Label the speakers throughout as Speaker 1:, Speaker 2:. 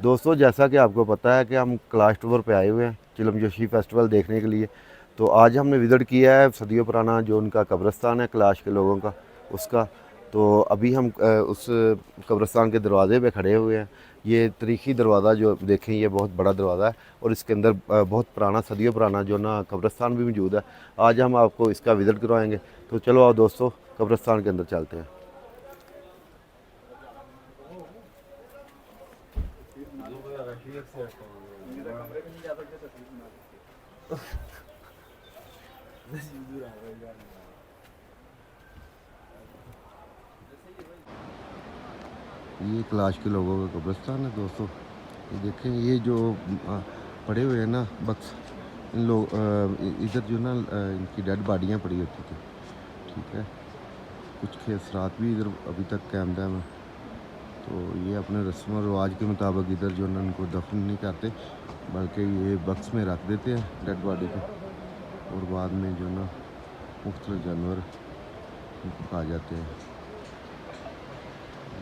Speaker 1: दोस्तों जैसा कि आपको पता है कि हम क्लाश टूर पे आए हुए हैं चिलम जोशी फेस्टिवल देखने के लिए। तो आज हमने विज़िट किया है सदियों पुराना जो उनका कब्रिस्तान है क्लाश के लोगों का उसका। तो अभी हम उस कब्रिस्तान के दरवाज़े पे खड़े हुए हैं। ये तारीखी दरवाज़ा जो देखें ये बहुत बड़ा दरवाज़ा है और इसके अंदर बहुत पुराना सदियों पुराना जो ना कब्रिस्तान भी मौजूद है। आज हम आपको इसका विज़िट करवाएंगे। तो चलो आओ दोस्तों कब्रिस्तान के अंदर चलते हैं। ये क्लाश के लोगों का कब्रिस्तान है दोस्तों। ये देखें ये जो पड़े हुए हैं ना बक्स, इन लोग इधर जो ना इनकी डेड बॉडियाँ पड़ी होती थी। ठीक है, कुछ खेसरात भी इधर अभी तक कायम है। तो ये अपने रस्म और रिवाज के मुताबिक इधर जो ना उनको दफन नहीं करते बल्कि ये बक्स में रख देते हैं डेड बॉडी को और बाद में जो ना मुख्तलिफ जानवर उनको खा जाते हैं।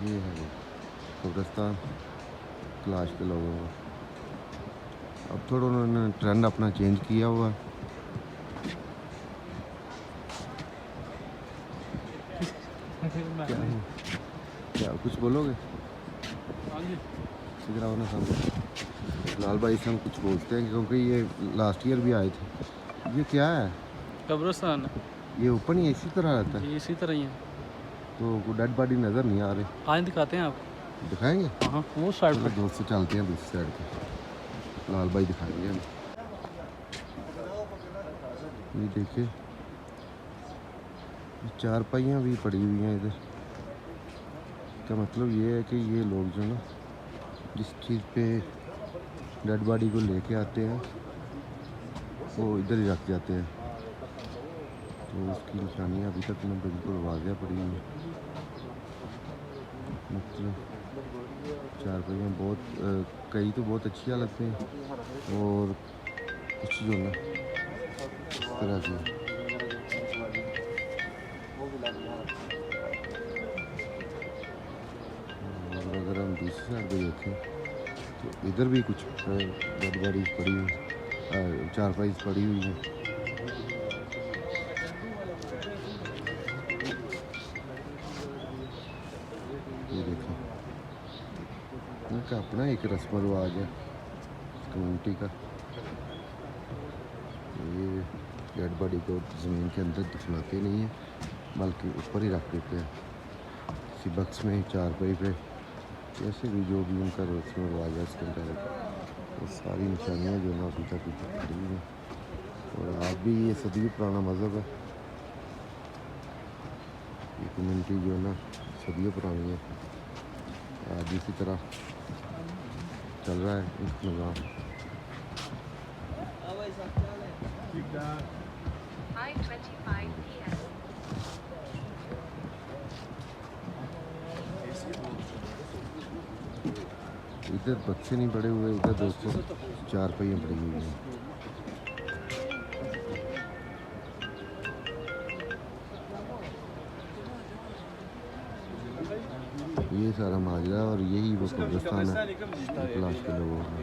Speaker 1: ये है वो कब्रिस्तान क्लाश के लोगों का। अब थोड़ा उन्होंने ट्रेंड अपना चेंज किया हुआ। क्या है? क्या कुछ बोलोगे? लाल भाई से हम कुछ बोलते हैं क्योंकि ये लास्ट ईयर भी आए थे। ये क्या है?
Speaker 2: कब्रिस्तान है।
Speaker 1: ये ऊपर नहीं इसी तरह रहता है?
Speaker 2: ये इसी तरह ही है।
Speaker 1: तो डेड बॉडी नज़र नहीं आ रही।
Speaker 2: आज दिखाते हैं आपको।
Speaker 1: दिखाएंगे?
Speaker 2: हाँ वो साइड पर
Speaker 1: दोस्त से चलते हैं दूसरी साइड पे। लाल भाई दिखाएंगे हमें। ये देखिए चार पाइयाँ भी पड़ी हुई हैं इधर। इसका मतलब ये है कि ये लोग जो ना जिस चीज़ पे डेड बॉडी को लेके आते हैं वो इधर ही रख जाते हैं। तो उसकी निशानियाँ अभी तक में बिल्कुल वाज़ेह पड़ी हुई हैं। मतलब चार पहियाँ बहुत कई तो बहुत अच्छी हालत में और कुछ जो ना इस तरह से। और अगर हम दूसरी साइड पे देखें तो इधर भी कुछ डेड बॉडीज पड़ी हुई, चार पाइज पड़ी हुई हैं। ये देखें इनका अपना एक रस्म रिवाज है कम्युनिटी का। ये डेड बॉडी को ज़मीन के अंदर दफनाते नहीं हैं बल्कि ऊपर ही रख देते हैं किसी बक्स में चारपाई पे। जैसे भी जो भी उनका रस्म रिवाज है उसके अंदर वो सारी निशानियाँ जो ना अभी तक खड़ी हैं। और आज भी ये सदी पुराना मज़हब है। ये कम्युनिटी जो है ना सदियों पुरानी है। आज इसी तरह चल रहा है इनका निज़ाम। इधर बक्से नहीं पड़े हुए, इधर दोस्तों चार पहियाँ पड़ी हुई हैं। ये सारा माजरा और यही वो कब्रिस्तान है क्लाश के लोगों का।